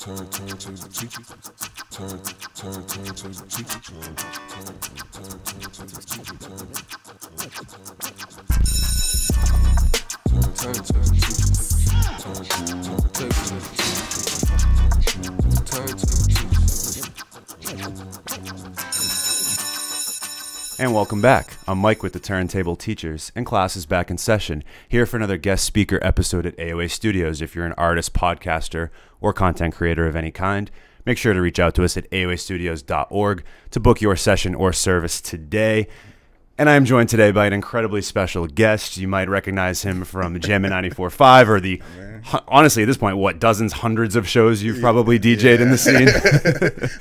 And welcome back. I'm Mike with the Turntable Teachers, and class is back in session, here for another guest speaker episode at AOA Studios. If you're an artist, podcaster, or content creator of any kind, make sure to reach out to us at aoastudios.org to book your session or service today. And I am joined today by an incredibly special guest. You might recognize him from JAMN 94.5 or the, honestly, at this point, what, dozens, hundreds of shows you've probably DJ'd in the scene?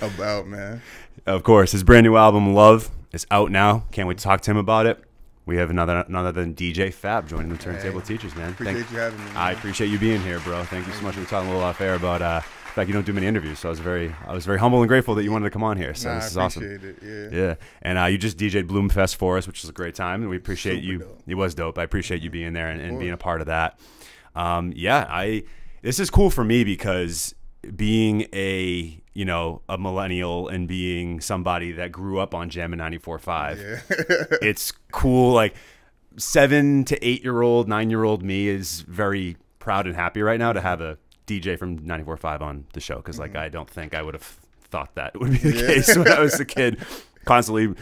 About, man. Of course. His brand new album, Love, is out now. Can't wait to talk to him about it. We have none other than DJ Fab joining the Turntable Teachers, man. Appreciate you having me, man. I appreciate you being here, bro. Thank you so much. We were talking a little off air about the fact you don't do many interviews, so I was very humble and grateful that you wanted to come on here. So this is awesome. It, yeah. And you just DJ'd Bloomfest for us, which was a great time, and we appreciate Super you. dope. It was dope. I appreciate you being there and being a part of that. This is cool for me because being a millennial and being somebody that grew up on JAMN 94.5, it's cool. Like 7 to 8-year-old, 9-year-old me is very proud and happy right now to have a DJ from 94.5 on the show, because like I don't think I would have thought that would be the case when I was a kid. Constantly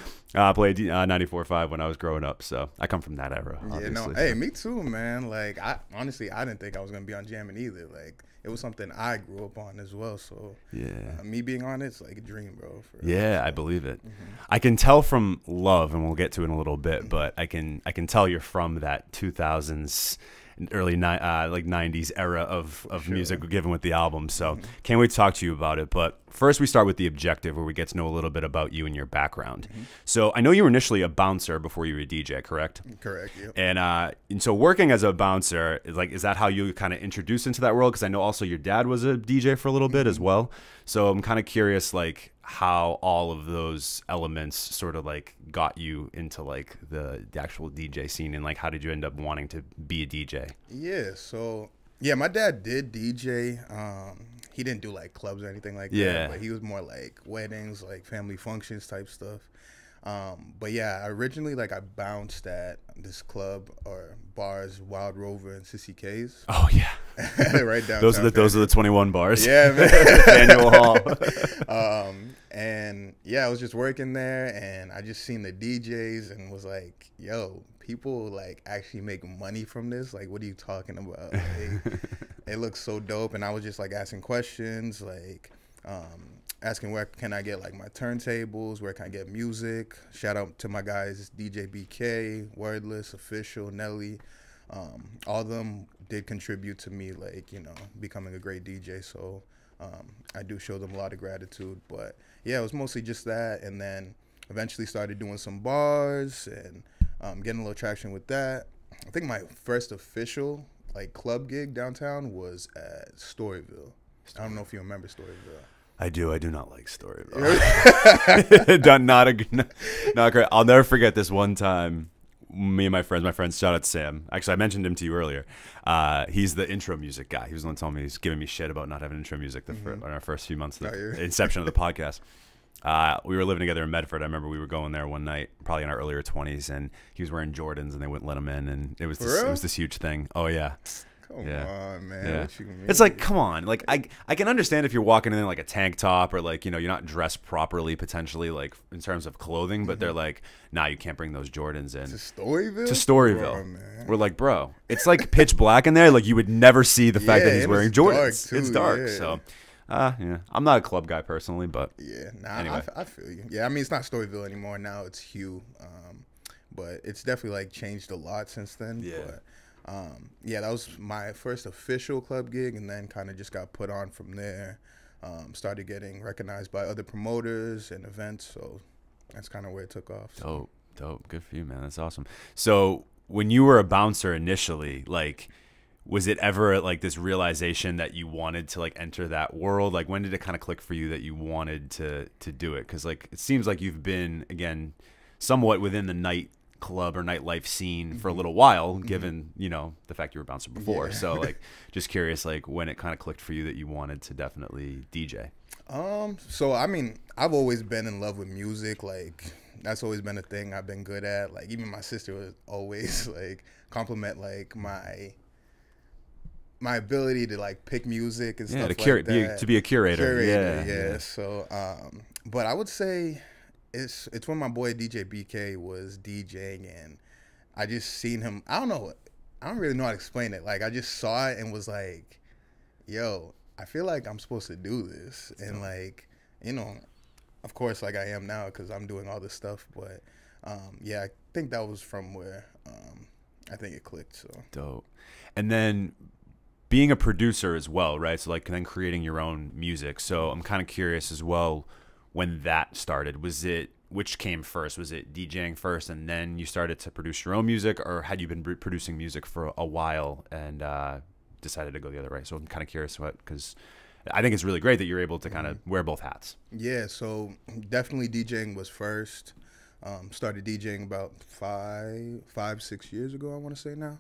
played 94.5 when I was growing up, so I come from that era. Obviously. Hey, me too, man. Like, I didn't think I was gonna be on JAMN either. Like, it was something I grew up on as well. So me being on it's like a dream, bro. I believe it. I can tell from Love, and we'll get to it in a little bit, but I can tell you're from that 2000s. Early 90s era of music given with the album. So can't wait to talk to you about it. But first we start with the objective, where we get to know a little bit about you and your background. So I know you were initially a bouncer before you were a DJ, correct? Correct, yep. And so working as a bouncer, is that how you kind of introduced into that world? Because I know also your dad was a DJ for a little bit as well. So I'm kind of curious, like, how all of those elements sort of like got you into like the actual DJ scene, and like how did you end up wanting to be a DJ? So my dad did DJ. He didn't do like clubs or anything like that, but he was more like weddings, like family functions type stuff. But yeah, originally like I bounced at this club or bars, Wild Rover and Sissy K's. Oh yeah. Right down. Those are the 21 bars. Yeah, man. Annual Hall. And yeah, I was just working there, and I just seen the DJs and was like, yo, people like actually make money from this. Like, what are you talking about? Like, it looks so dope. And I was just like asking questions, like asking where can I get like my turntables, where can I get music. Shout out to my guys, DJ BK, Wordless, Official, Nelly. All of them did contribute to me, like, becoming a great DJ. So I do show them a lot of gratitude. But yeah, it was mostly just that, and then eventually started doing some bars and getting a little traction with that. I think my first official like club gig downtown was at Storyville. I don't know if you remember Storyville. I do. I do not like Storyville. Not great. I'll never forget this one time. Me and my friends, shout out to Sam. Actually, I mentioned him to you earlier. He's the intro music guy. He was the one telling me he's giving me shit about not having intro music in our first few months of the inception of the podcast. We were living together in Medford. I remember we were going there one night, probably in our earlier 20s, and he was wearing Jordans, and they wouldn't let him in, and it was this huge thing. Oh yeah. Come on, man. Yeah. What you mean? It's like, come on. Like, I can understand if you're walking in like a tank top, or like, you're not dressed properly potentially, like in terms of clothing, but they're like, nah, you can't bring those Jordans in. To Storyville? To Storyville. Bro, we're like, bro, it's like pitch black in there. Like, you would never see the fact that he's wearing Jordans. Dark, it's dark. So, I'm not a club guy personally, but anyway. I feel you. Yeah, I mean, it's not Storyville anymore. Now it's Hugh. But it's definitely like changed a lot since then. Yeah. But, that was my first official club gig, and then kind of just got put on from there. Started getting recognized by other promoters and events, so that's kind of where it took off. So. Dope. Good for you, man. That's awesome. So when you were a bouncer initially, like, was it ever like this realization that you wanted to like enter that world? Like, when did it kind of click for you that you wanted to do it? Because like, it seems like you've been, again, somewhat within the night club or nightlife scene for a little while, given, you know, the fact you were a bouncer before. Yeah. So like, just curious, like when it kind of clicked for you that you wanted to definitely DJ. So I mean, I've always been in love with music. Like that's always been a thing I've been good at. Like even my sister would always like compliment like my ability to like pick music and stuff like that. To be a curator. Yeah. So, but I would say it's when my boy DJ BK was DJing, and I just seen him. I don't really know how to explain it. Like I just saw it and was like, yo, I feel like I'm supposed to do this. And like, you know, of course, like I am now because I'm doing all this stuff. But yeah, I think that was from where I think it clicked. So dope. And then being a producer as well, right? So like then creating your own music. So I'm kind of curious as well when that started. Was it, which came first? Was it DJing first and then you started to produce your own music, or had you been producing music for a while and decided to go the other way? So I'm kind of curious because I think it's really great that you're able to kind of wear both hats. Yeah, so definitely DJing was first. Started DJing about 6 years ago, I want to say now.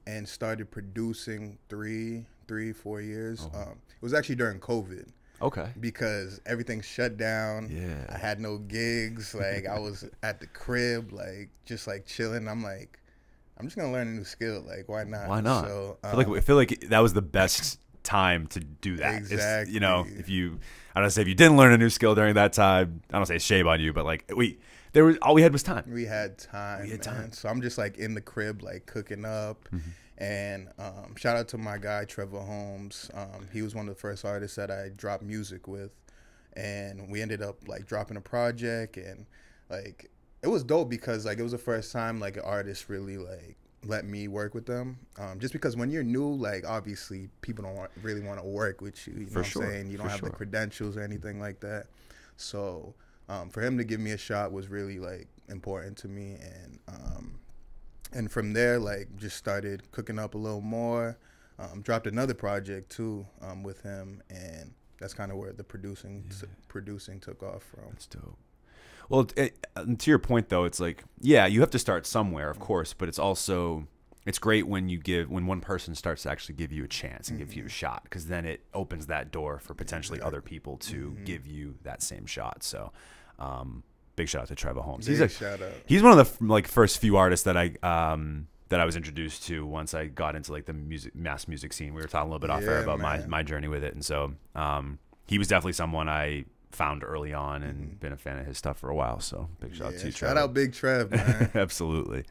And started producing 4 years. It was actually during COVID. Okay. Because everything shut down. Yeah. I had no gigs. Like I was at the crib, like just like chilling. I'm like, I'm just gonna learn a new skill. Like why not? Why not? So I feel like that was the best time to do that. Exactly. You know, if you, I don't say if you didn't learn a new skill during that time, I don't say shame on you, but like all we had was time. We had time. So I'm just like in the crib, like cooking up. And shout out to my guy Treva Holmes. He was one of the first artists that I dropped music with, and we ended up like dropping a project, and like it was dope because like it was the first time like an artist really like let me work with them. Just because when you're new, like obviously people don't really want to work with you. You know what I'm saying? You don't have the credentials or anything like that. So for him to give me a shot was really like important to me, and from there, like, just started cooking up a little more. Dropped another project too with him, and that's kind of where the producing took off from. That's dope. Well, to your point though, it's like, yeah, you have to start somewhere, of course, but it's also, it's great when one person starts to actually give you a chance and give you a shot, because then it opens that door for potentially other people to give you that same shot. So, big shout out to Treva Holmes. He's one of the like first few artists that I was introduced to once I got into like the mass music scene. We were talking a little bit off air about my journey with it, and so he was definitely someone I found early on and been a fan of his stuff for a while. So big shout out to you, Treva. Shout out Big Trev, man. Absolutely.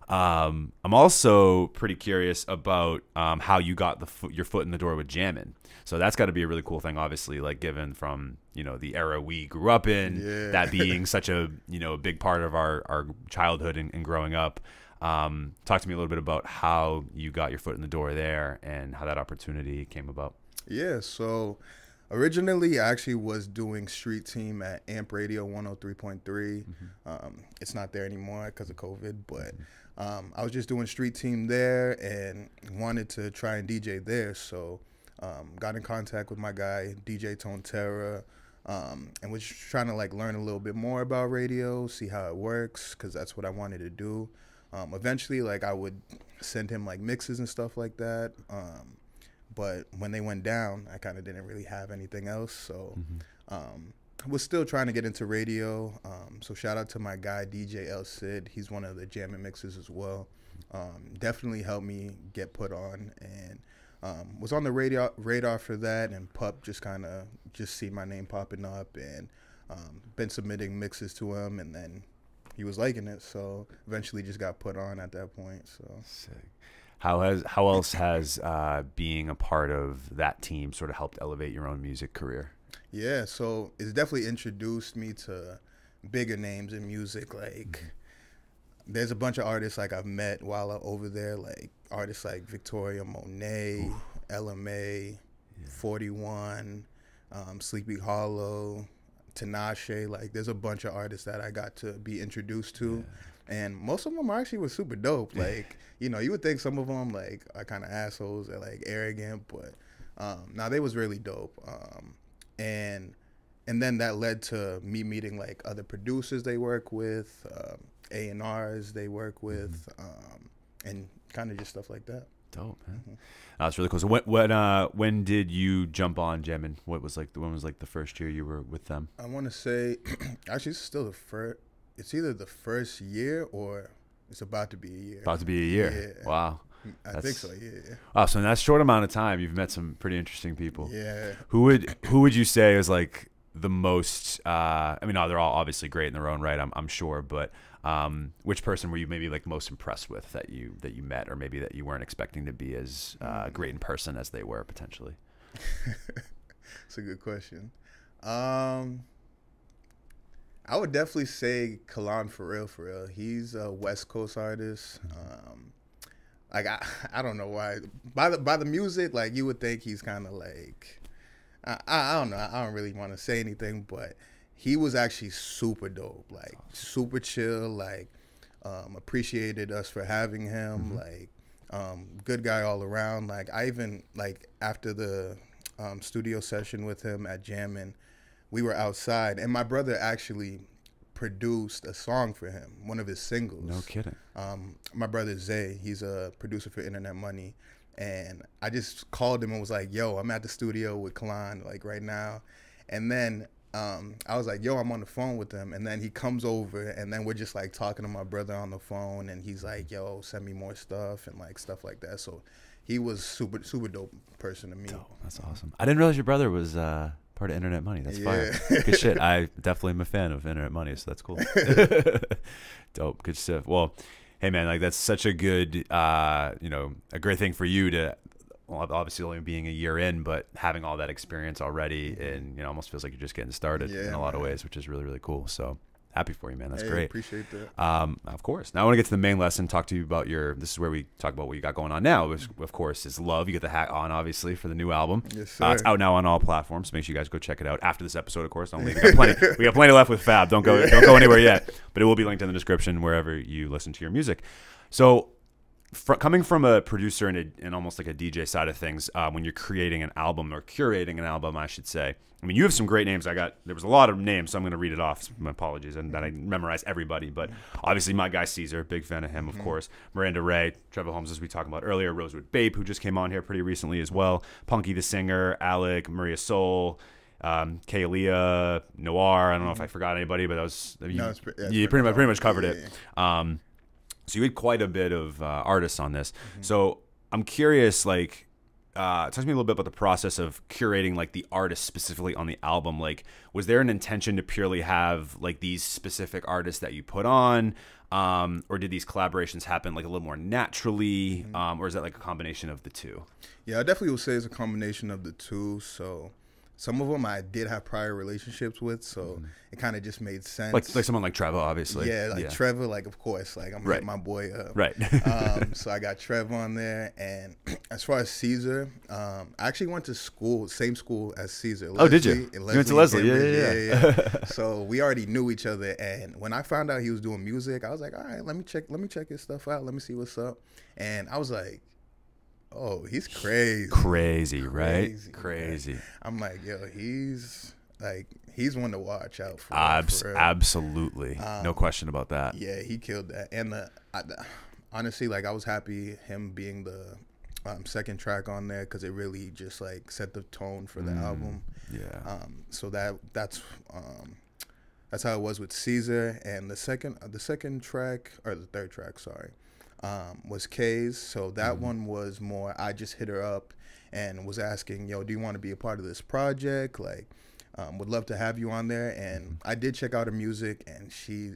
I'm also pretty curious about how you got your foot in the door with JAMN. So that's got to be a really cool thing, obviously, like given from, you know, the era we grew up in, that being such a, you know, a big part of our childhood and growing up. Talk to me a little bit about how you got your foot in the door there and how that opportunity came about. Yeah, so originally I actually was doing street team at AMP Radio 103.3. It's not there anymore because of COVID, but I was just doing street team there and wanted to try and DJ there. So got in contact with my guy, DJ Tone Terra, and was trying to like learn a little bit more about radio, see how it works, because that's what I wanted to do. Eventually, like I would send him like mixes and stuff like that. But when they went down, I kind of didn't really have anything else. So was still trying to get into radio. So shout out to my guy, DJ El Cid. He's one of the JAMN mixes as well. Definitely helped me get put on, and was on the radar for that, and Pup just kind of see my name popping up, and been submitting mixes to him, and then he was liking it, so eventually just got put on at that point. So sick. How else has being a part of that team sort of helped elevate your own music career? Yeah, so it's definitely introduced me to bigger names in music. Like there's a bunch of artists like I've met while I'm over there, like artists like Victoria Monet, LMA, 41, Sleepy Hollow, Tinashe. Like there's a bunch of artists that I got to be introduced to, and most of them actually were super dope. Like, you know, you would think some of them like are kind of assholes or like arrogant, but nah, they was really dope. And and then that led to me meeting like other producers they work with, A&Rs they work with, and kind of just stuff like that. Dope, man. That's really cool. So when did you jump on JAMN? When was like the first year you were with them? I want to say, actually, it's still the first. It's either the first year or it's about to be a year. About to be a year. Yeah. Wow. I think so. Yeah. Wow. So in that short amount of time, you've met some pretty interesting people. Yeah. Who would you say is like the most? I mean, they're all obviously great in their own right. I'm sure, but which person were you maybe like most impressed with that you met, or maybe that you weren't expecting to be as great in person as they were potentially? That's a good question. I would definitely say Kalan for real. He's a West Coast artist. Like I don't know why. By the music, like you would think he's kind of like I don't know. I don't really want to say anything, but he was actually super dope. Like super chill. Like appreciated us for having him. Like good guy all around. Like I even like after the studio session with him at JAMN, we were outside, and my brother actually produced a song for him, one of his singles. No kidding. My brother Zay, he's a producer for Internet Money, and I just called him and was like, yo, I'm at the studio with Kalan, like right now. And then I was like, yo, I'm on the phone with him. And then he comes over, and then we're just like talking to my brother on the phone, and he's like, yo, send me more stuff and like stuff like that. So he was super dope person to meet. Dope. That's awesome. I didn't realize your brother was part of Internet Money. That's fire. Good shit. I definitely am a fan of Internet Money, so that's cool. Dope. Good stuff. Well, hey man, like that's such a good, a great thing for you to, well, obviously only being a year in, but having all that experience already, and almost feels like you're just getting started in a lot of ways, which is really, really cool. So happy for you, man. That's great. Appreciate that. Of course. Now I want to get to the main lesson, talk to you about this is where we talk about what you got going on now, which of course is Love. You get the hat on, obviously, for the new album. Yes, sir. It's out now on all platforms. So make sure you guys go check it out after this episode, of course. Don't leave. We got plenty left with Fab. Don't go anywhere yet. But it will be linked in the description wherever you listen to your music. So coming from a producer and almost like a DJ side of things, when you're creating an album or curating an album, I should say. I mean, you have some great names. There was a lot of names, so I'm going to read it off. My apologies, and that I memorize everybody. But obviously, my guy César, big fan of him, of course. Miranda Rae, Treva Holmes, as we talked about earlier. Rosewood Bape, who just came on here pretty recently as well. Punky the Singer, Alayah, Maria Soul, Alayah, NOIR. I don't know if I forgot anybody, but that was you pretty much covered it. So you had quite a bit of artists on this. So I'm curious, like, talk to me a little bit about the process of curating, like, the artists specifically on the album. Like, was there an intention to purely have, like, these specific artists that you put on? Or did these collaborations happen, like, a little more naturally? Or is that, like, a combination of the two? Yeah, I definitely would say it's a combination of the two. So some of them I did have prior relationships with, so it kind of just made sense. Like someone like Treva, obviously. Yeah, Treva, like, of course, like I'm hitting my boy up. Right. So I got Treva on there, and as far as César, I actually went to school, same school as César. Oh, did you? You went to Leslie? Yeah. So we already knew each other, and when I found out he was doing music, I was like, all right, let me check his stuff out. Let me see what's up. And I was like, oh, he's crazy. Crazy, right? Crazy. I'm like, yo, he's one to watch out for. Absolutely. No question about that. Yeah, he killed that. And honestly, like, I was happy him being the second track on there, because it really just, like, set the tone for the album. Yeah. So that's how it was with César. And the second track, or the third track, sorry, was Kay's. So that one was more, I just hit her up and was asking, yo, do you want to be a part of this project? Like, would love to have you on there. And I did check out her music, and she's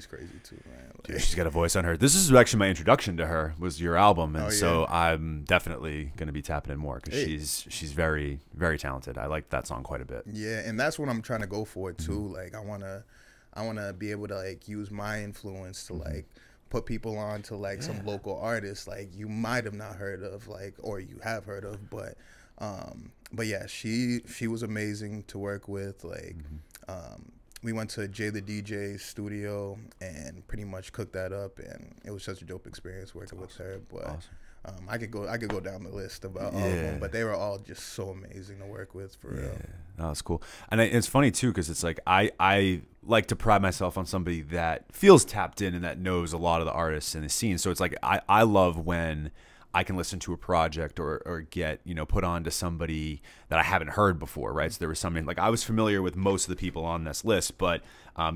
crazy too, man. Like, dude, she's got a voice on her. This is actually my introduction to her, was your album. And so I'm definitely going to be tapping in more, because she's very, very talented. I like that song quite a bit. Yeah, and that's what I'm trying to go for too. Like, I want to be able to, like, use my influence to, like, put people on to, like, some local artists, like, you might have not heard of, like, or you have heard of, but yeah, she was amazing to work with. Like, we went to Jay the DJ's studio and pretty much cooked that up, and it was such a dope experience working with her. But I could go down the list about all of them, but they were all just so amazing to work with, for real. Oh, that's cool. And it's funny too, because it's like I like to pride myself on somebody that feels tapped in and that knows a lot of the artists in the scene. So it's like I love when I can listen to a project or get, you know, put on to somebody that I haven't heard before, right? So there was something like I was familiar with most of the people on this list, but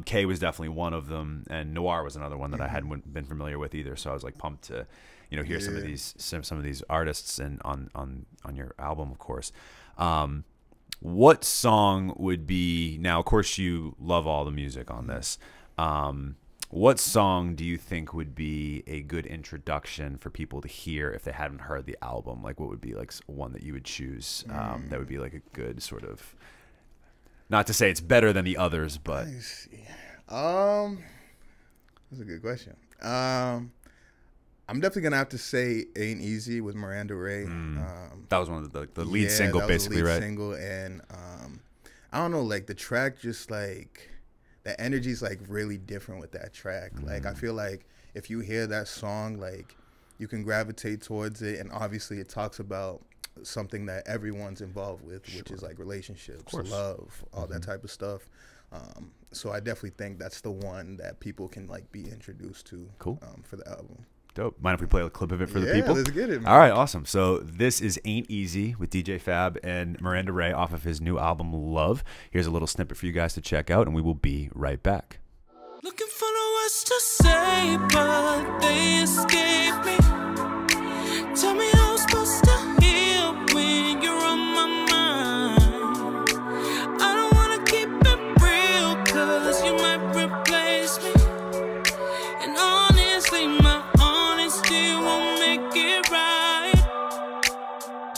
K was definitely one of them, and NOIR was another one that I hadn't been familiar with either. So I was like pumped to, you know, hear some of these artists and on your album, of course. What song would be, now of course you love all the music on this, what song do you think would be a good introduction for people to hear if they hadn't heard the album? Like, what would be like one that you would choose that would be like a good sort of, not to say it's better than the others, but that's a good question. I'm definitely gonna have to say "Ain't Easy" with Miranda Rae. That was one of the lead single, basically, right? Single, and I don't know, like the track just like. The energy's like really different with that track. Like I feel like if you hear that song, like you can gravitate towards it, and obviously it talks about something that everyone's involved with, which is like relationships, love, all that type of stuff. So I definitely think that's the one that people can like be introduced to for the album. Dope. Mind if we play a clip of it for the people? Yeah, let's get it, man. All right, awesome. So this is Ain't Easy with DJ Fab and Miranda Rae off of his new album, Love. Here's a little snippet for you guys to check out, and we will be right back. Looking for the words to say, but they escape me. Tell me how I'm supposed to heal when you're on my mind. I don't want to keep it real, cause you might replace me. And honestly, my honesty won't make it right.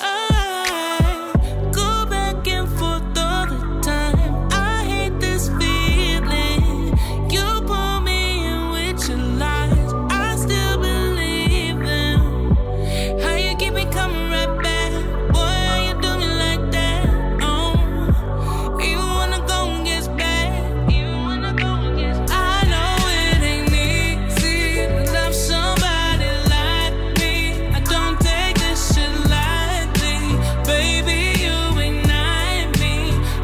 I go back and forth all the time. I hate this feeling. You pull me in with your lies. I still believe them. How you keep me coming right back? Boy, how you do me like that? Oh, you wanna go and get back? You wanna go and get back? I know it ain't easy to love somebody like me. I don't take this shit lightly. Baby, you ignite me.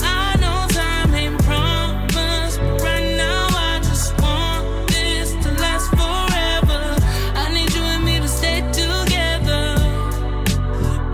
I know time ain't promised, but right now I just want this to last forever. I need you and me to stay together.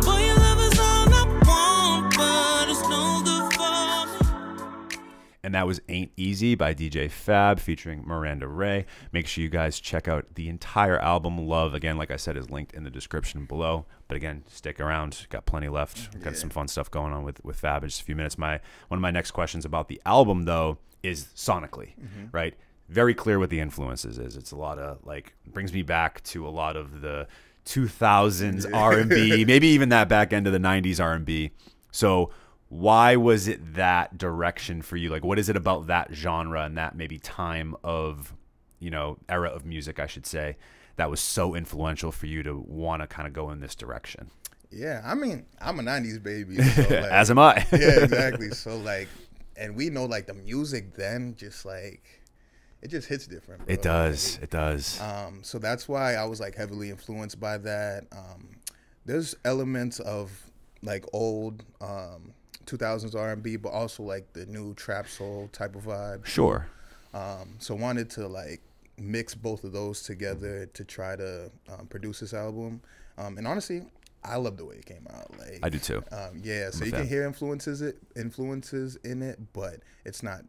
Boy, your love is all I want, but it's no good for me. And that was Ain't Easy by DJ Fab featuring Miranda Rae. Make sure you guys check out the entire album, Love. Again, like I said, is linked in the description below. But again, stick around. Got plenty left. Got some fun stuff going on with Fab in just a few minutes. One of my next questions about the album, though, is sonically, right? Very clear what the influences is. It's a lot of, like, brings me back to a lot of the 2000s R&B, maybe even that back end of the 90s R&B. So why was it that direction for you? Like, what is it about that genre and that maybe time of, you know, era of music, I should say, that was so influential for you to want to kind of go in this direction? Yeah, I mean, I'm a 90s baby. So like, As am I. Yeah, exactly. So like, and we know like the music then just like, it just hits different, bro. It does. Like, it does. so that's why I was like heavily influenced by that. There's elements of like old 2000s R&B, but also like the new trap soul type of vibe. Sure. So wanted to like mix both of those together to try to produce this album. And honestly, I love the way it came out. Like I do too. Yeah, so you can hear influences in it, but it's not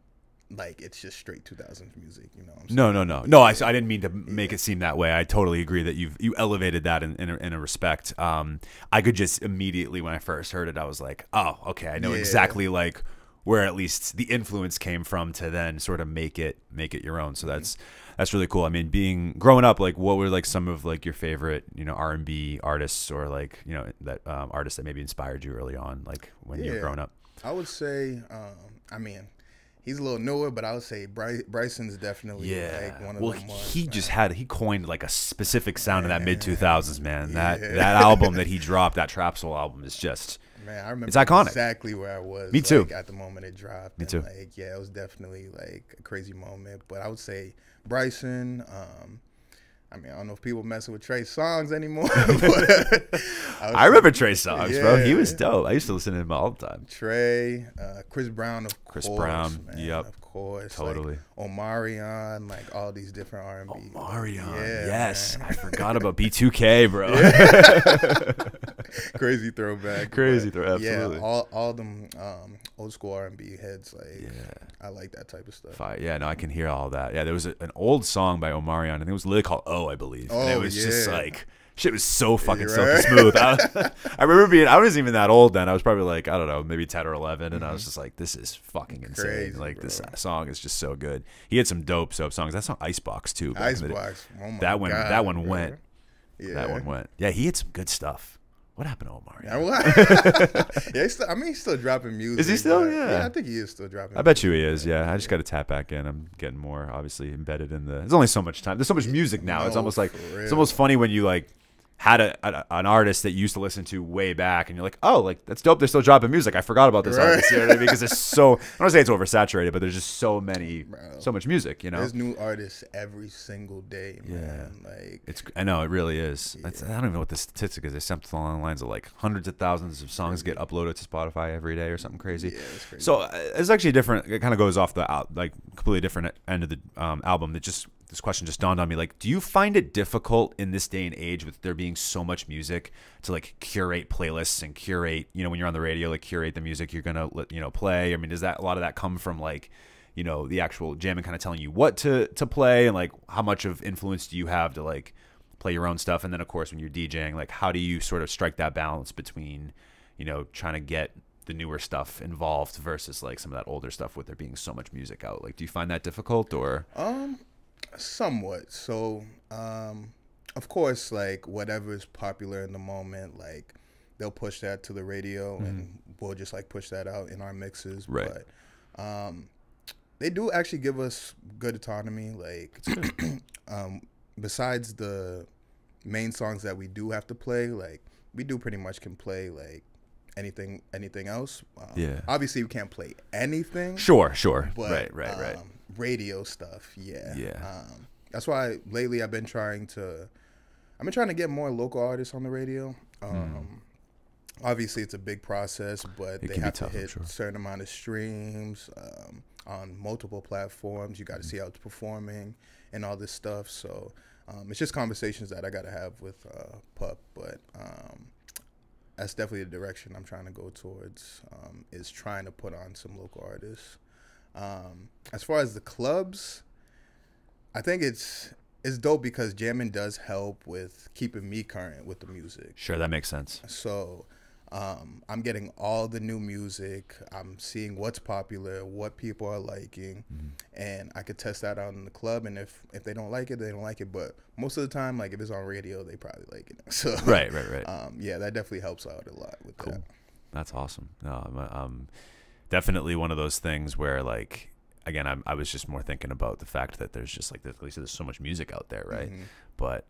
like it's just straight 2000s music, you know what I'm saying? No. I didn't mean to make it seem that way. I totally agree that you elevated that in a respect. I could just immediately, when I first heard it, I was like, oh, okay, I know exactly like where at least the influence came from to then sort of make it your own. So that's really cool. I mean, growing up, like what were like some of like your favorite, you know, R&B artists or like, you know, that artists that maybe inspired you early on, like when you were growing up? I would say, I mean, he's a little newer, but I would say Bryson's definitely like one of them ones. He coined like a specific sound in that mid-2000s, man. That album that he dropped, that trap soul album, is just, man, I remember it's iconic. Exactly where I was. Me too. Like, at the moment it dropped. Me too. Like, yeah, it was definitely like a crazy moment. But I would say Bryson, I mean, I don't know if people messing with Trey songs anymore. But I remember Trey songs, bro. He Yeah. was dope. I used to listen to him all the time. Trey, Chris Brown, of Chris course. Brown, man, yep. of course. Totally. Like Omarion, like all these different R&B. Omarion, Yeah, yes. man. I forgot about B2K, bro. Crazy throwback. Crazy but throw, absolutely. Yeah, all them old school R&B heads, like, I like that type of stuff. Yeah, no, I can hear all that. Yeah, there was an old song by Omarion. I think it was literally called "Oh," I believe. And it Oh, was just yeah. like shit was so fucking Right. silky smooth. I remember I wasn't even that old then. I was probably like, I don't know, maybe 10 or 11, and I was just like, this is fucking insane. Crazy, like bro. this song is just so good. He had some dope songs. That song Icebox too. back in the day. Icebox. Oh my That one. God, That one bro. went. Yeah. That one went. Yeah, he had some good stuff. What happened to Omarion? Yeah, well, yeah, he's still dropping music. Is he still? but- Yeah. I think he is still dropping. I bet you he is. Yeah, I just got to tap back in. I'm getting more obviously embedded in the. There's only so much time. There's so much music now. It's No, almost like for it's real. almost funny when you like had an artist that you used to listen to way back, and you're like, oh, like that's dope. They're still dropping music. I forgot about this Right. artist. You know what I mean? Because there's so. I don't want to say it's oversaturated, but there's just so many, Bro. so much music. You know. There's new artists every single day, man. Like, It's. I know it really is. I don't even know what the statistic is. There's something along the lines of like hundreds of thousands of songs get uploaded to Spotify every day or something crazy. yeah, it's crazy. So it's actually different. It kind of goes off the like completely different end of the album. This question just dawned on me. Like, do you find it difficult in this day and age with there being so much music to like curate playlists and curate, you know, when you're on the radio, like curate the music you're gonna play? I mean, does that a lot of that come from like, you know, the actual JAMN kind of telling you what to play, and like how much of influence do you have to like play your own stuff? And then of course when you're DJing, like how do you sort of strike that balance between, you know, trying to get the newer stuff involved versus like some of that older stuff with there being so much music out? Like, do you find that difficult or? Somewhat. So, of course, like whatever is popular in the moment, like they'll push that to the radio, and we'll just like push that out in our mixes. Right. But they do actually give us good autonomy. Like, besides the main songs that we do have to play, like we do pretty much can play like anything else. Yeah. Obviously, we can't play anything. Sure. But, Right. Radio stuff, yeah. Yeah. That's why lately I've been trying to get more local artists on the radio. Obviously, it's a big process, but It they can be have to tough, I'm hit sure. a certain amount of streams on multiple platforms. You got to see how it's performing and all this stuff. So it's just conversations that I got to have with Pup, but that's definitely the direction I'm trying to go towards, is trying to put on some local artists. As far as the clubs, I think it's dope because JAMN does help with keeping me current with the music. Sure, that makes sense. So I'm getting all the new music. I'm seeing what's popular, what people are liking, and I could test that out in the club. And if they don't like it, they don't like it. But most of the time, like if it's on radio, they probably like it. So Right. yeah, that definitely helps out a lot with that. That's awesome. No, I'm definitely one of those things where like, again, I was just more thinking about the fact that there's just like, at least there's so much music out there, right? But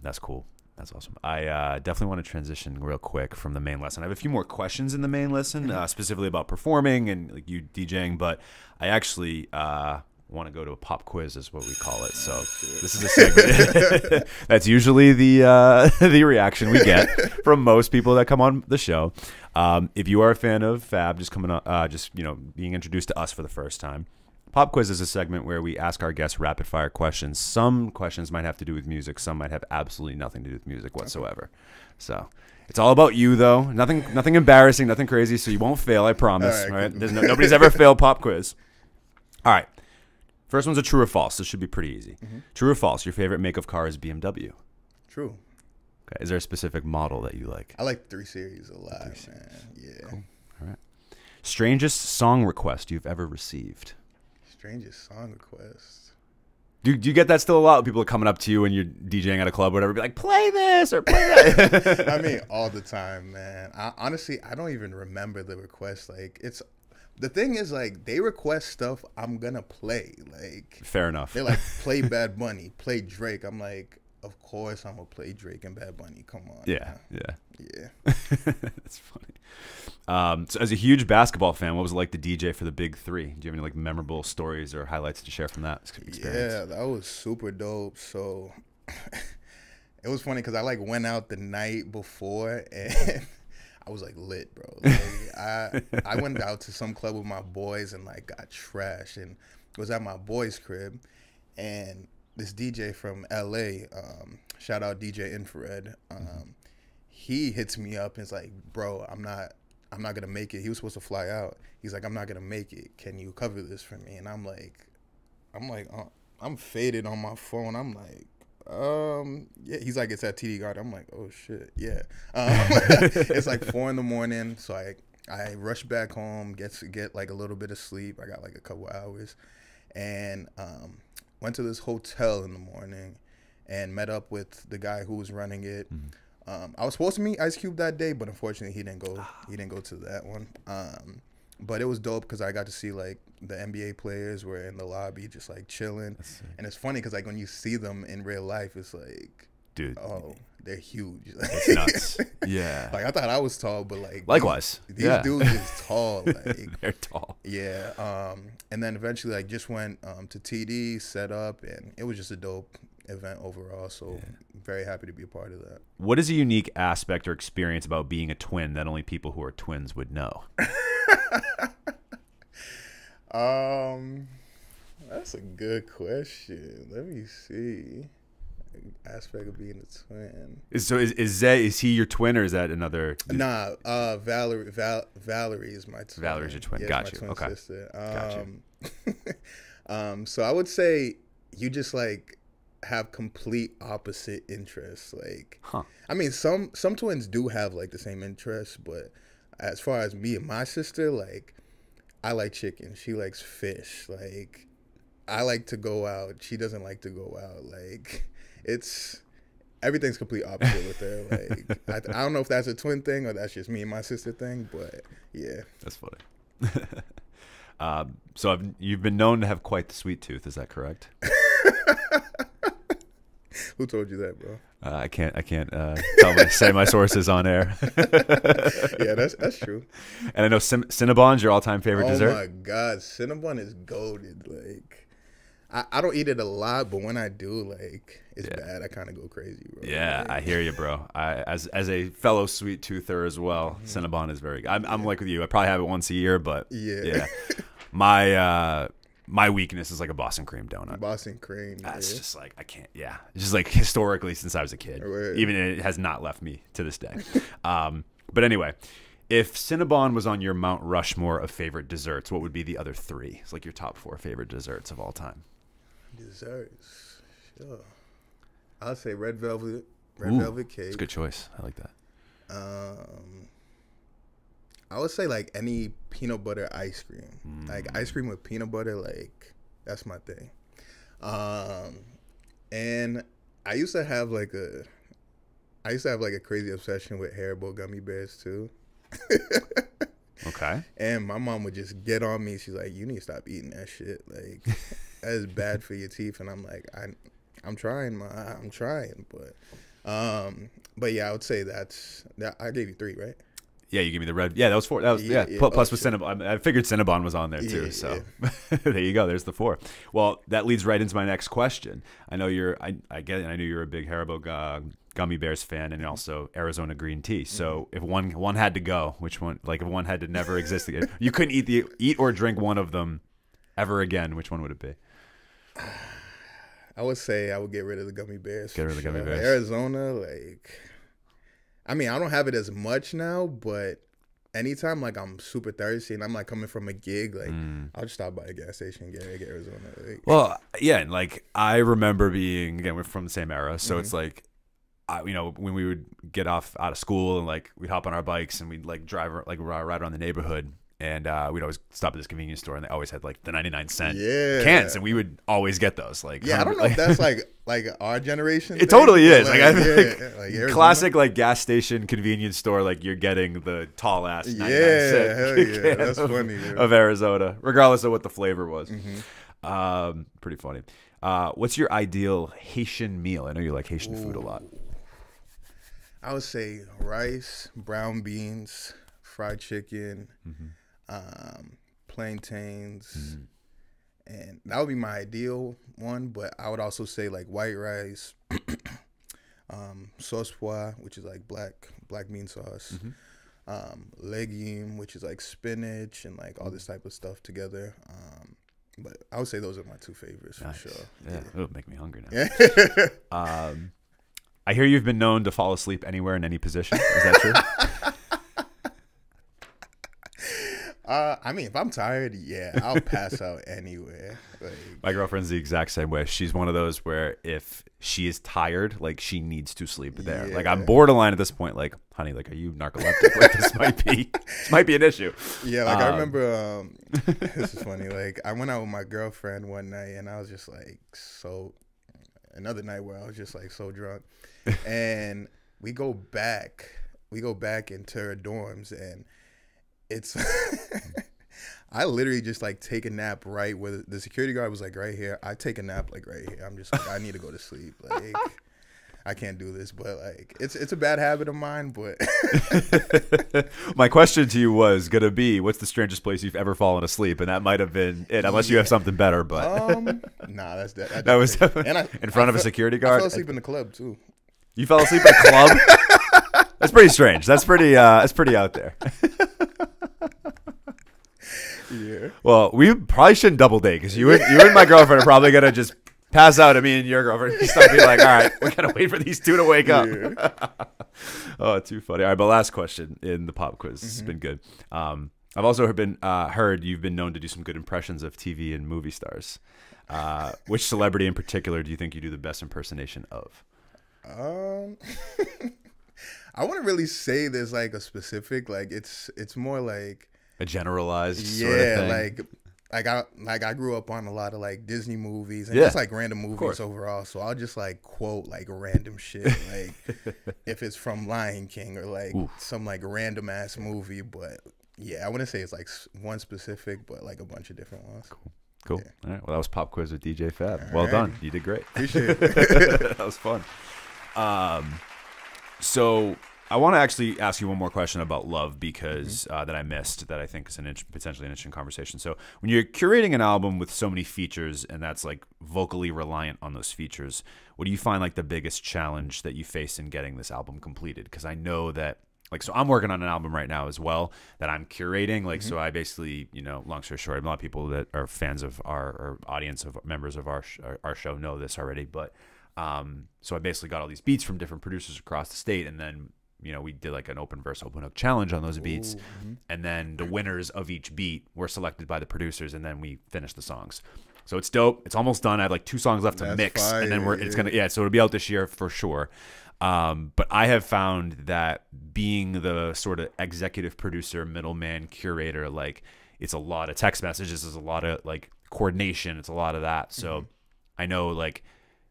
that's cool. That's awesome. I definitely want to transition real quick from the main lesson. I have a few more questions in the main lesson, specifically about performing and like you DJing, but I actually want to go to a pop quiz, is what we call it. So this is a segment that's usually the reaction we get from most people that come on the show. If you are a fan of Fab, just coming up, just being introduced to us for the first time, Pop Quiz is a segment where we ask our guests rapid fire questions. Some questions might have to do with music. Some might have absolutely nothing to do with music whatsoever. So it's all about you, though. Nothing embarrassing, nothing crazy. So you won't fail, I promise. All right. There's nobody's ever failed Pop Quiz. All right. First one's a true or false. This should be pretty easy. True or false? Your favorite make of car is BMW. True. Okay. Is there a specific model that you like? I like 3 Series a lot, man. Yeah. Cool. All right. Strangest song request you've ever received? Strangest song request. Do you get that still a lot? People are coming up to you when you're DJing at a club or whatever, be like, play this or play that. I mean, all the time, man. Honestly, I don't even remember the request. Like, the thing is, like, they request stuff I'm gonna play. Like, Fair enough. they're like, play Bad Bunny, play Drake. I'm like, of course I'm gonna play Drake and Bad Bunny. Come on. Yeah. That's funny. So as a huge basketball fan, what was it like to DJ for the Big Three? Do you have any like memorable stories or highlights to share from that experience? Yeah, that was super dope. So it was funny because I like went out the night before and I was like lit, bro. Like, I went out to some club with my boys and like got trashed, and it was at my boy's crib, and this DJ from LA, shout out DJ Infrared, he hits me up and is like, bro, I'm not gonna make it. He was supposed to fly out. He's like, I'm not gonna make it. Can you cover this for me? And I'm like, I'm faded on my phone. I'm like, yeah. He's like, it's at TD Garden. I'm like, oh shit, yeah. It's like 4 a.m, so I rush back home, get like a little bit of sleep. I got like a couple hours, and went to this hotel in the morning, and met up with the guy who was running it. I was supposed to meet Ice Cube that day, but unfortunately he didn't go. He didn't go to that one. But it was dope because I got to see like the NBA players were in the lobby just like chilling, and it's funny because like when you see them in real life, it's like, dude, oh, they're huge. It's nuts. Yeah. Like I thought I was tall, but like likewise, these dudes is tall. Like they're tall. Yeah. And then eventually like just went to TD, set up, and it was just a dope event overall. So very happy to be a part of that. What is a unique aspect or experience about being a twin that only people who are twins would know? That's a good question. Let me see. Aspect of being a twin. Is he your twin, or is that another? Nah, Valerie is my twin. Valerie's your twin. Yeah, Got my you. twin Okay. Sister. Got you. So I would say you just like have complete opposite interests. Like, I mean, some twins do have like the same interests, but as far as me and my sister, like, I like chicken. She likes fish. Like, I like to go out. She doesn't like to go out. Like, everything's complete opposite with her. Like, I don't know if that's a twin thing or that's just me and my sister thing, but yeah. That's funny. So you've been known to have quite the sweet tooth. Is that correct? Who told you that, bro? I can't say my sources on air. Yeah, that's true. And I know Cinnabon's your all-time favorite dessert. Oh my God, Cinnabon is goated. Like, I don't eat it a lot, but when I do, like, it's bad. I kind of go crazy, bro. Yeah, like, I hear you, bro. As a fellow sweet toother as well, Cinnabon is very good. I'm like with you. I probably have it once a year, but yeah. My weakness is like a Boston cream donut. Boston cream. That's just like, I can't. Yeah, it's just like historically since I was a kid. Right. Even it has not left me to this day. But anyway, if Cinnabon was on your Mount Rushmore of favorite desserts, what would be the other 3? It's like your top 4 favorite desserts of all time. Desserts, sure. I'll say red velvet cake. It's a good choice. I like that. I would say like any peanut butter ice cream. Like ice cream with peanut butter, like that's my thing. And I used to have like a crazy obsession with Haribo gummy bears too. Okay. And my mom would just get on me. She's like, you need to stop eating that shit. Like, that is bad for your teeth. And I'm like, I'm trying, Ma. I'm trying. But yeah, I would say that. I gave you 3, right? Yeah, you give me the red. Yeah, that was 4. That was plus with Cinnabon. I figured Cinnabon was on there too. Yeah, so there you go. There's the 4. Well, that leads right into my next question. I know I get it. I knew you're a big Haribo gummy bears fan, and also Arizona green tea. So if one had to go, which one? Like if one had to never exist again, you couldn't eat or drink one of them ever again. Which one would it be? I would say I would get rid of the gummy bears. Get rid of the gummy bears. Arizona, like, I mean, I don't have it as much now, but anytime like I'm super thirsty and I'm like coming from a gig, like I'll just stop by a gas station and get Arizona. Like, well, yeah, and like I remember being, again, we're from the same era, so it's like, when we would get out of school and like we'd hop on our bikes and we'd like drive like ride around the neighborhood, and we'd always stop at this convenience store and they always had like the 99-cent cans, and we would always get those. Like, yeah, I don't know if that's like our generation. It totally is. Like, like classic like gas station convenience store. Like you're getting the tall ass 99-cent hell yeah, that's funny, dude. Of Arizona, regardless of what the flavor was. Pretty funny. What's your ideal Haitian meal? I know you like Haitian food a lot. I would say rice, brown beans, fried chicken, plantains, and that would be my ideal one. But I would also say like white rice, sauce pois, which is like black bean sauce, legume, which is like spinach and like all this type of stuff together. But I would say those are my two favorites for sure. Yeah, it'll make me hungry now. I hear you've been known to fall asleep anywhere in any position. Is that true? I mean, if I'm tired, yeah, I'll pass out anywhere. Like, my girlfriend's the exact same way. She's one of those where if she is tired, like she needs to sleep there. Yeah. Like I'm borderline at this point. Like, honey, like, are you narcoleptic? Like this might be an issue. Yeah, like I remember. This is funny. Like I went out with my girlfriend one night, and I was just like another night where I was just like so drunk, and we go back into her dorms, and it's I literally just like take a nap right where the security guard was like right here. I take a nap like right here. I'm just like, I need to go to sleep. Like I can't do this, but like it's a bad habit of mine. But my question to you was gonna be, what's the strangest place you've ever fallen asleep? And that might have been it, unless you have something better. But nah, that's that. That was and in front of a security guard. I fell asleep in the club too. You fell asleep at a club? That's pretty strange. That's pretty out there. Yeah. Well, we probably shouldn't double date because you and my girlfriend are probably gonna just pass out at me and your girlfriend and start being like, all right, we gotta wait for these two to wake up. Yeah. Oh, too funny. All right, but last question in the pop quiz. It's been good. I've also heard you've been known to do some good impressions of TV and movie stars. Which celebrity in particular do you think you do the best impersonation of? I wouldn't really say there's like a specific, like it's more like a generalized sort of thing. I grew up on a lot of like Disney movies and just like random movies overall. So I'll just like quote like random shit, like if it's from Lion King or like some like random ass movie. But yeah, I wouldn't say it's like one specific, but like a bunch of different ones. Cool. Yeah. All right. Well, that was Pop Quiz with DJ Fab. Well done. You did great. Appreciate it. That was fun. So I want to actually ask you one more question about love because that I missed that I think is potentially an interesting conversation. So when you're curating an album with so many features and that's like vocally reliant on those features, what do you find like the biggest challenge that you face in getting this album completed? Because I know that like, so I'm working on an album right now as well that I'm curating. Like, so I basically, long story short, a lot of people that are fans of our audience of members of our show know this already. But so I basically got all these beats from different producers across the state, and then we did like an open verse, open hook challenge on those beats. And then the winners of each beat were selected by the producers, and then we finished the songs. So it's dope. It's almost done. I have like 2 songs left to mix. Fire, and then so it'll be out this year for sure. But I have found that being the sort of executive producer, middleman, curator, like it's a lot of text messages, there's a lot of like coordination, it's a lot of that. So I know like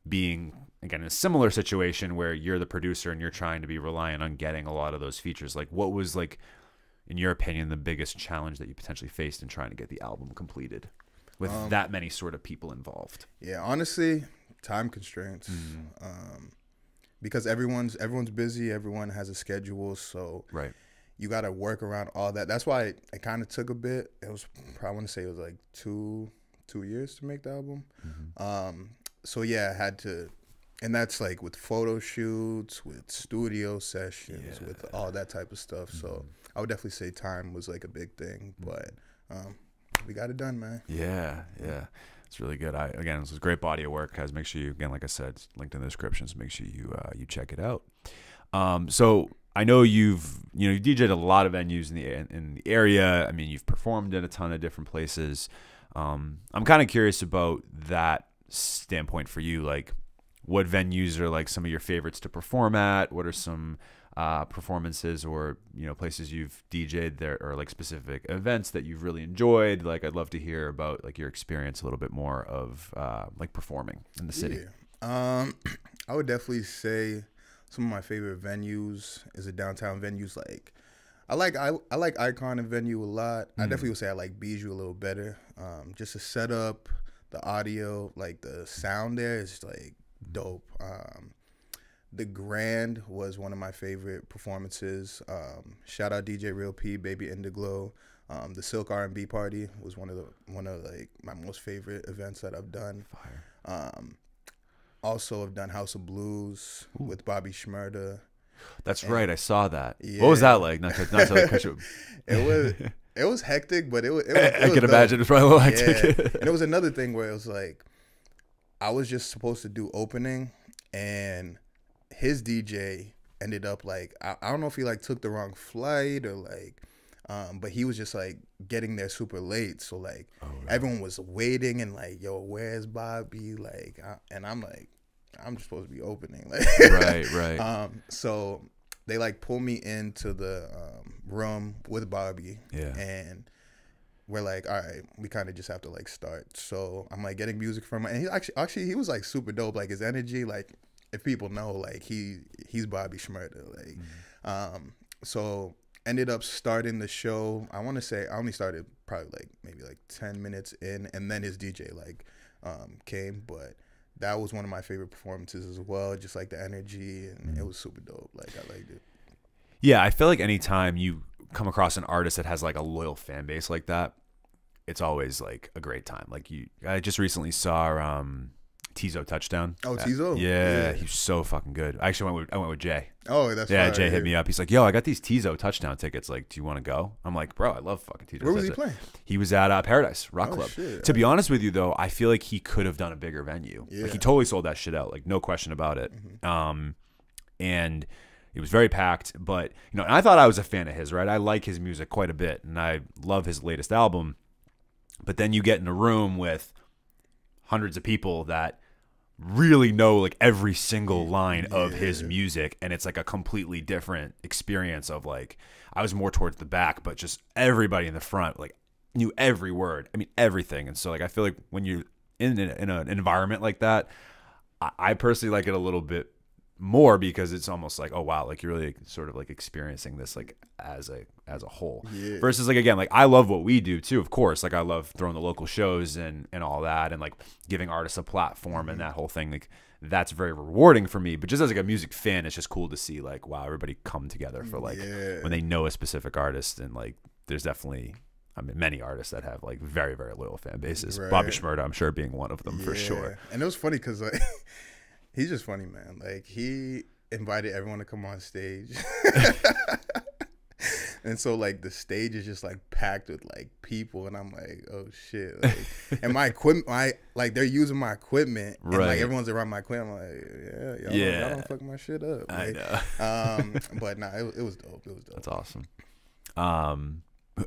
being again in a similar situation where you're the producer and you're trying to be reliant on getting a lot of those features, like what was like in your opinion the biggest challenge that you potentially faced in trying to get the album completed with that many sort of people involved? Yeah, honestly, time constraints. Because everyone's busy, everyone has a schedule, so you got to work around all that. That's why it kind of took a bit. It was I want to say it was like two years to make the album. So yeah, I had to, and that's like with photo shoots, with studio sessions, with all that type of stuff. So I would definitely say time was like a big thing, but we got it done, man. Yeah. It's really good. Again, this is a great body of work, guys. Make sure you, again, like I said, it's linked in the description, so make sure you check it out. So I know you've DJed a lot of venues in the area. I mean, you've performed in a ton of different places. I'm kind of curious about that standpoint for you. Like, what venues are like some of your favorites to perform at? What are some performances or places you've DJ'd there, or like specific events that you've really enjoyed? Like, I'd love to hear about like your experience a little bit more of like performing in the city. I would definitely say some of my favorite venues is the downtown venues. Like I like Icon and Venue a lot. I definitely would say I like Bijou a little better. Just the setup, the audio, like the sound there is like dope. The Grand was one of my favorite performances. Shout out DJ Real P, Baby Indiglo. The Silk R&B party was one of like my most favorite events that I've done. Fire. Also, I've done House of Blues with Bobby Shmurda. That's right. I saw that. Yeah. What was that like? Not to cut you. It was hectic, but it was I can imagine it's probably a little hectic. Yeah. And it was another thing where it was like, I was just supposed to do opening, and his DJ ended up like, I don't know if he like took the wrong flight or like, but he was just like getting there super late. So like everyone was waiting and like, yo, where's Bobby? Like, and I'm like, I'm just supposed to be opening. Like, Right. So they like pull me into the room with Bobby. Yeah. And we're like, all right, we kind of just have to like start. So I'm like getting music from him, and he actually he was like super dope. Like his energy, like if people know, like he's Bobby Shmurda. Like, so ended up starting the show. I want to say I only started probably like maybe like 10 minutes in, and then his DJ like came, but that was one of my favorite performances as well. Just like the energy, and it was super dope. Like I liked it. Yeah, I feel like anytime you come across an artist that has like a loyal fan base like that, it's always like a great time. Like I just recently saw Tizo Touchdown. Oh, Tizo? Yeah, he's so fucking good. I went with Jay. Oh, that's yeah. fire. Jay hit me up. He's like, "Yo, I got these Tizo Touchdown tickets. Like, do you want to go?" I'm like, "Bro, I love fucking Tizo." Where was he playing? He was at Paradise Rock Club. Shit. To be honest with you, though, I feel like he could have done a bigger venue. Yeah. Like he totally sold that shit out. Like no question about it. And it was very packed. But you know, and I thought I was a fan of his. Right, I like his music quite a bit, and I love his latest album. But then you get in a room with hundreds of people that really know like every single line of his music, and it's like a completely different experience of like, I was more towards the back, but just everybody in the front like knew every word. I mean everything. And so like I feel like when you're in an environment like that, I personally like it a little bit more because it's almost like, oh wow, like you're really sort of like experiencing this like as a whole. Versus like, again, like I love what we do too, of course. Like I love throwing the local shows and all that, and like giving artists a platform and that whole thing. Like that's very rewarding for me. But just as like a music fan, it's just cool to see like, wow, everybody come together for like when they know a specific artist. And like there's definitely, I mean, many artists that have like very, very loyal fan bases. Right. Bobby Shmurda, I'm sure, being one of them for sure. And it was funny because like he's just funny, man. Like he invited everyone to come on stage. And so like the stage is just like packed with like people, and I'm like, oh shit. Like, and my equipment, like they're using my equipment, and like everyone's around my equipment. I'm like, y'all don't fuck my shit up. Like, I know. But nah, it was dope. It was dope. That's awesome.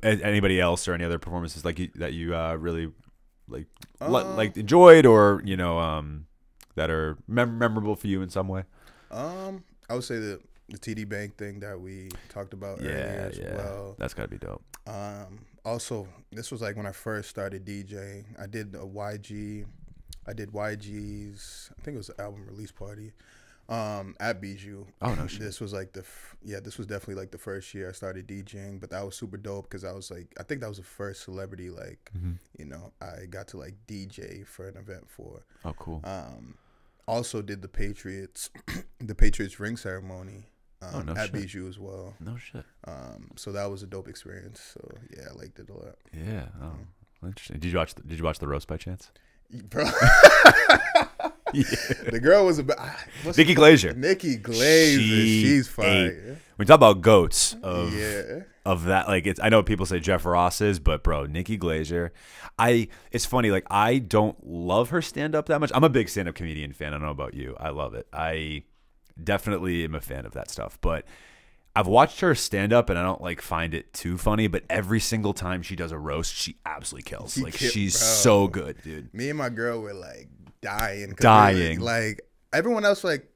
Anybody else or any other performances like that you really like enjoyed, or you know that are memorable for you in some way? I would say the TD Bank thing that we talked about earlier as well. That's gotta be dope. Also, this was like when I first started DJing. I did YG's, I think it was an album release party at Bijou. Oh no shit. This was like this was definitely like the first year I started DJing, but that was super dope because I was like, I think that was the first celebrity like you know, I got to like DJ for an event for. Oh cool. Also did the Patriots ring ceremony at Bijou as well. No shit. So that was a dope experience. So yeah, I liked it a lot. Yeah. Oh, interesting. Did you watch the roast by chance? Bro. The girl was Nikki Glaser. Nikki Glaser. She's fire. When you talk about goats of that, like I know people say Jeff Ross is, but bro, Nikki Glaser. It's funny, like I don't love her stand up that much. I'm a big stand up comedian fan. I don't know about you. I love it. I definitely am a fan of that stuff. But I've watched her stand up and I don't like find it too funny, but every single time she does a roast, she absolutely kills. She's so good, dude. Me and my girl were like dying. Like everyone else, like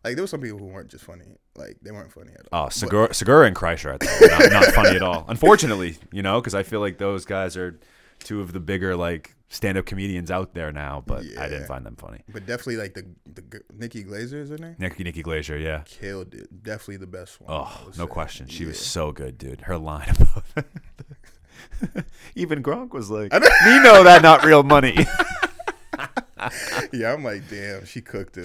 there were some people who weren't just funny. Like they weren't funny at all. Oh, Segura and Kreischer, I thought, not funny at all. Unfortunately, you know, because I feel like those guys are two of the bigger like stand-up comedians out there now, but I didn't find them funny. But definitely like the Nikki Glaser is her name. Nikki Glaser, yeah, killed it. Definitely the best one. Oh, no question. She was so good, dude. Her line about even Gronk was like, "Me know that not real money." Yeah, I'm like, damn, she cooked him.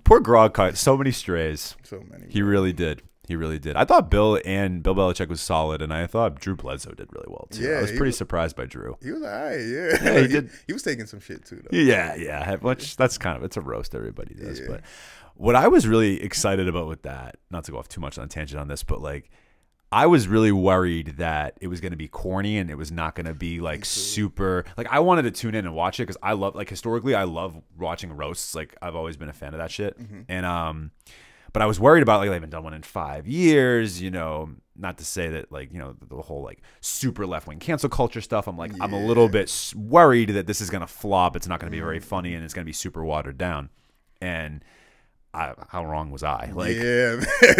Poor Gronk caught so many strays. So many. He really did. He really did. I thought Bill Belichick was solid, and I thought Drew Bledsoe did really well too. Yeah, I was pretty surprised by Drew. He was all right, yeah. Yeah, he did. He was taking some shit too, though. Yeah. Which that's kind of, it's a roast everybody does. But what I was really excited about with that, not to go off too much on a tangent on this, but like I was really worried that it was going to be corny and it was not going to be like super. Like I wanted to tune in and watch it because I love, like historically, I love watching roasts. Like I've always been a fan of that shit, and but I was worried about like they haven't done one in 5 years, you know, not to say that like, you know, the whole like super left wing cancel culture stuff. I'm like, I'm a little bit worried that this is going to flop. It's not going to be very funny and it's going to be super watered down. And how wrong was I? Like,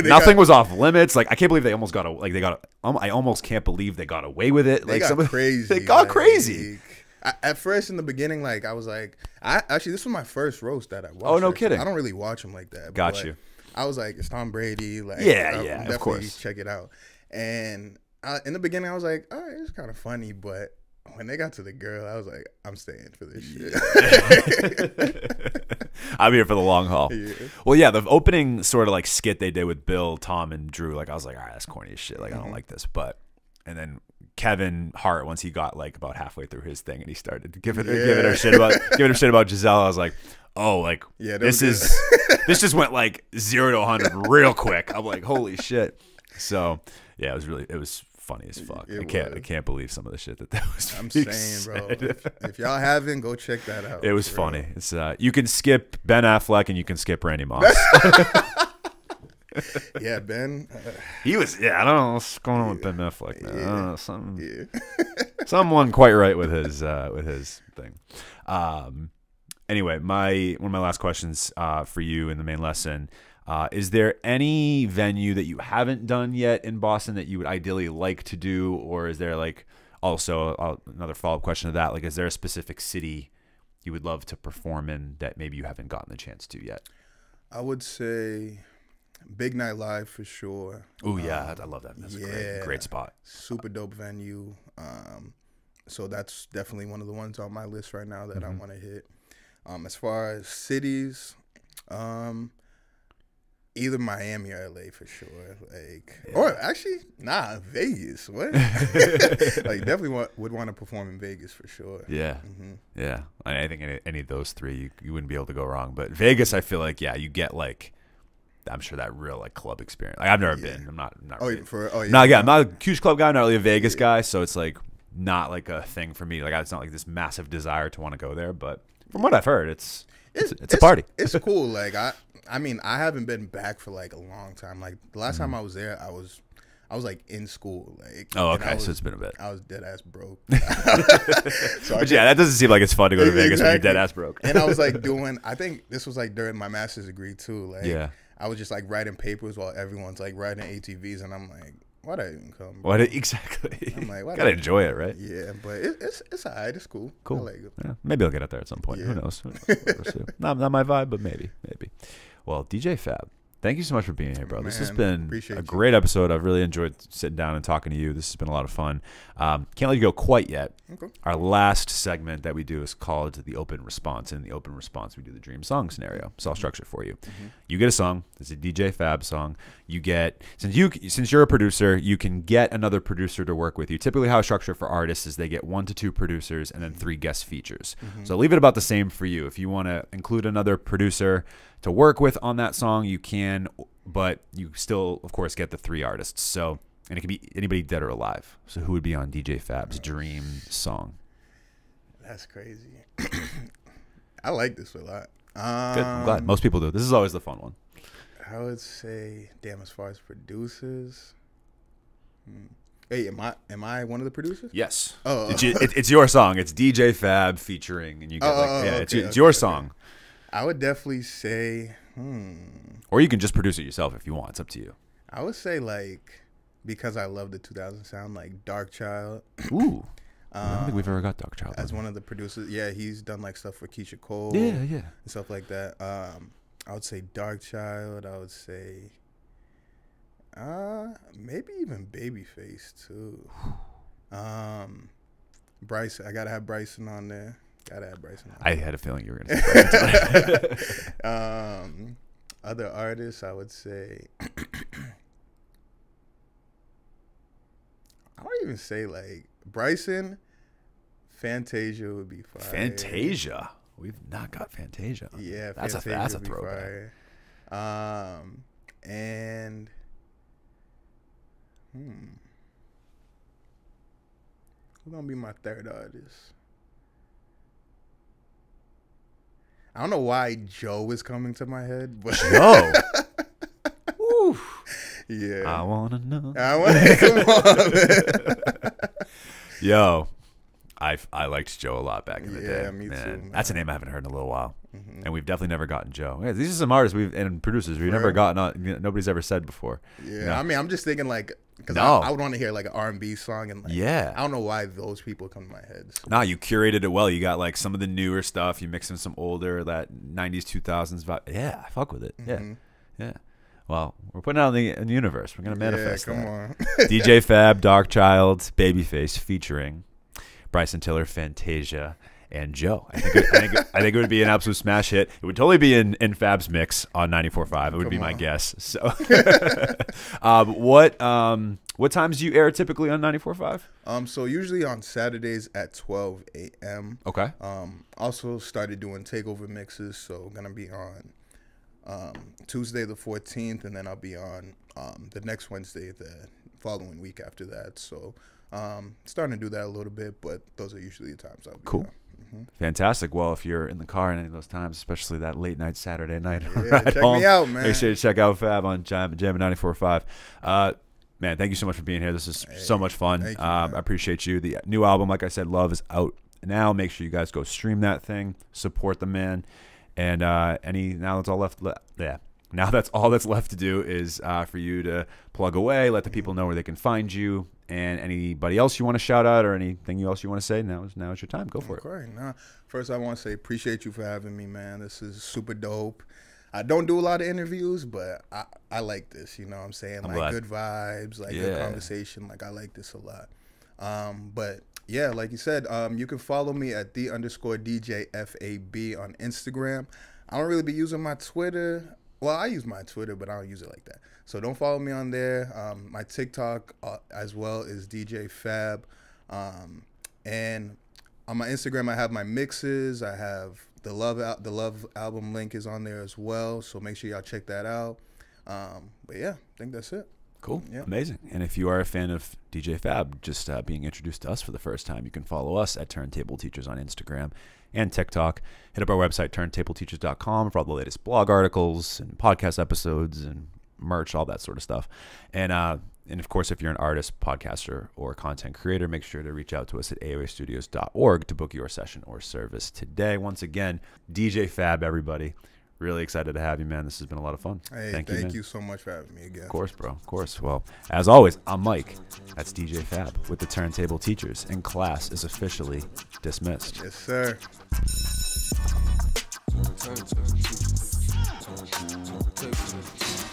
nothing was off limits. Like, I can't believe they almost got I almost can't believe they got away with it. They like, got crazy. They got crazy. At first, in the beginning, like I was like, actually, this was my first roast that I watched. Oh, no kidding. I don't really watch them like that. Got but you. I was like, it's Tom Brady. Like, yeah, definitely of course. check it out. And in the beginning, I was like, all right, it's kind of funny. But when they got to the girl, I was like, I'm staying for this shit. I'm here for the long haul. Yeah. Well, yeah, the opening sort of like skit they did with Bill, Tom, and Drew, like I was like, all right, that's corny as shit. Like I don't like this. But and then Kevin Hart, once he got like about halfway through his thing and he started giving her shit about Giselle, I was like, oh, like this just went like 0 to 100 real quick. I'm like, holy shit. So yeah, it was funny as fuck. I can't believe some of the shit that was. I'm saying, bro, if y'all haven't, go check that out. It was funny. It's you can skip Ben Affleck and you can skip Randy Moss. Yeah, Ben. He was. Yeah, I don't know what's going on with Ben Affleck now. I don't know, something quite right with his thing. Anyway, one of my last questions for you in the main lesson. Is there any venue that you haven't done yet in Boston that you would ideally like to do, or is there like also another follow-up question to that? Like, is there a specific city you would love to perform in that maybe you haven't gotten the chance to yet? I would say Big Night Live for sure. Oh yeah, I love that. That's a great spot. Super dope venue. So that's definitely one of the ones on my list right now that I want to hit. As far as cities, either Miami or LA for sure. Like, or actually, Vegas. What? Like, definitely would want to perform in Vegas for sure. Yeah, yeah. I think any of those three, you wouldn't be able to go wrong. But Vegas, I feel like, you get like, I'm sure that real like club experience. Like, I've never been. I'm not. Really, I'm not a huge club guy. I'm not really a Vegas guy. So it's like not like a thing for me. Like, it's not like this massive desire to want to go there. But from what I've heard, it's a party. It's cool. Like I mean, I haven't been back for like a long time. Like the last time I was there, I was like in school. Like, so it's been a bit. I was dead ass broke. But that doesn't seem like it's fun to go to Vegas when you're dead ass broke. And I was like I think this was like during my master's degree too. Like, I was just like writing papers while everyone's like riding ATVs, and I'm like, why'd I even come? Exactly. I'm like, gotta enjoy it, right? Yeah, but it's alright. It's cool. Cool. I like it. Yeah, maybe I'll get out there at some point. Who knows? Not my vibe, but maybe. Well, DJ Fab, thank you so much for being here, bro. This has been a great episode. I've really enjoyed sitting down and talking to you. This has been a lot of fun. Can't let you go quite yet. Okay. Our last segment that we do is called the open response. And in the open response, we do the dream song scenario. So I'll structure it for you. You get a song. It's a DJ Fab song. You get, since you're a producer, you can get another producer to work with you. Typically how I structure for artists is they get 1 to 2 producers and then 3 guest features. So leave it about the same for you. If you want to include another producer to work with on that song, you can, but you still, of course, get the 3 artists. So, and it can be anybody dead or alive. So who would be on DJ Fab's dream song? That's crazy. I like this a lot. Good. I'm glad. Most people do. This is always the fun one. I would say, as far as producers. Hey, am I one of the producers? Yes. Oh, it's your song. It's DJ Fab featuring, and you get it's your song. I would definitely say, or you can just produce it yourself if you want. It's up to you. I would say, like, because I love the 2000 sound, like Dark Child. Ooh. I don't think we've ever got Dark Child. As one of the producers. Yeah, he's done like stuff for Keisha Cole. Yeah. And stuff like that. I would say Dark Child. I would say maybe even Babyface too. Bryson. I gotta have Bryson on there. I had a feeling you were gonna say Bryson. Other artists, I would say even say like Bryson, Fantasia would be fire. Fantasia. We've not got Fantasia. Yeah, that's Fantasia a throwback. And who's gonna be my third artist? I don't know why Joe is coming to my head, but Joe. Woo. Yeah. I wanna know. Come on, man. Yo, I liked Joe a lot back in the day. Yeah, me too, man. That's a name I haven't heard in a little while, and we've definitely never gotten Joe. Yeah, these are some artists and producers we've never gotten on. Nobody's ever said before. Yeah, you know? I mean, I'm just thinking like, because I would want to hear like an R&B song, and like, yeah, I don't know why those people come to my head. So. Nah, you curated it well. You got like some of the newer stuff. You mix in some older, that 90s, 2000s vibe. Yeah, I fuck with it. Yeah. Well, we're putting it out in the universe. We're gonna manifest. Yeah, come on. DJ Fab, Dark Child, Babyface, featuring Bryson Tiller, Fantasia, and Joe. I think it would be an absolute smash hit. It would totally be in Fab's mix on 94.5. It would be my guess. So, what times do you air typically on 94.5? So usually on Saturdays at 12 a.m. Okay. Also started doing takeover mixes, so gonna be on Tuesday the 14th, and then I'll be on the next Wednesday the following week after that. So starting to do that a little bit, but those are usually the times I'll be cool. on. Fantastic. Well, if you're in the car in any of those times, especially that late night Saturday night, check me out, man. Make sure to check out Fab on JAMN 94.5. Man, thank you so much for being here. This is so much fun. Thank you, I appreciate you. The new album, like I said, Love, is out now. Make sure you guys go stream that thing, support the man. And now that's all left. Now that's all that's left to do is for you to plug away, let the people know where they can find you, and anybody else you want to shout out or anything else you want to say. Now is your time. Go for it. Okay. First, I want to say appreciate you for having me, man. This is super dope. I don't do a lot of interviews, but I like this. You know what I'm saying? I'm like glad. good vibes, like good conversation. Like I like this a lot. But yeah, like you said, you can follow me at _DJ FAB on Instagram. I don't really be using my Twitter. Well, I use my Twitter, but I don't use it like that. So don't follow me on there. My TikTok as well is DJ Fab. And on my Instagram, I have my mixes. I have the Love album link is on there as well. So make sure y'all check that out. But yeah, I think that's it. Cool. Yeah. Amazing. And if you are a fan of DJ Fab, just being introduced to us for the first time, you can follow us at Turntable Teachers on Instagram and TikTok. Hit up our website, turntableteachers.com, for all the latest blog articles and podcast episodes and merch, all that sort of stuff. And of course, if you're an artist, podcaster, or content creator, make sure to reach out to us at aoastudios.org to book your session or service today. Once again, DJ Fab, everybody. Really excited to have you, man. This has been a lot of fun. Hey, thank you so much for having me again. Of course, bro. Of course. Well, as always, I'm Mike. That's DJ Fab with the Turntable Teachers, and class is officially dismissed. Yes, sir. Turntable Teachers.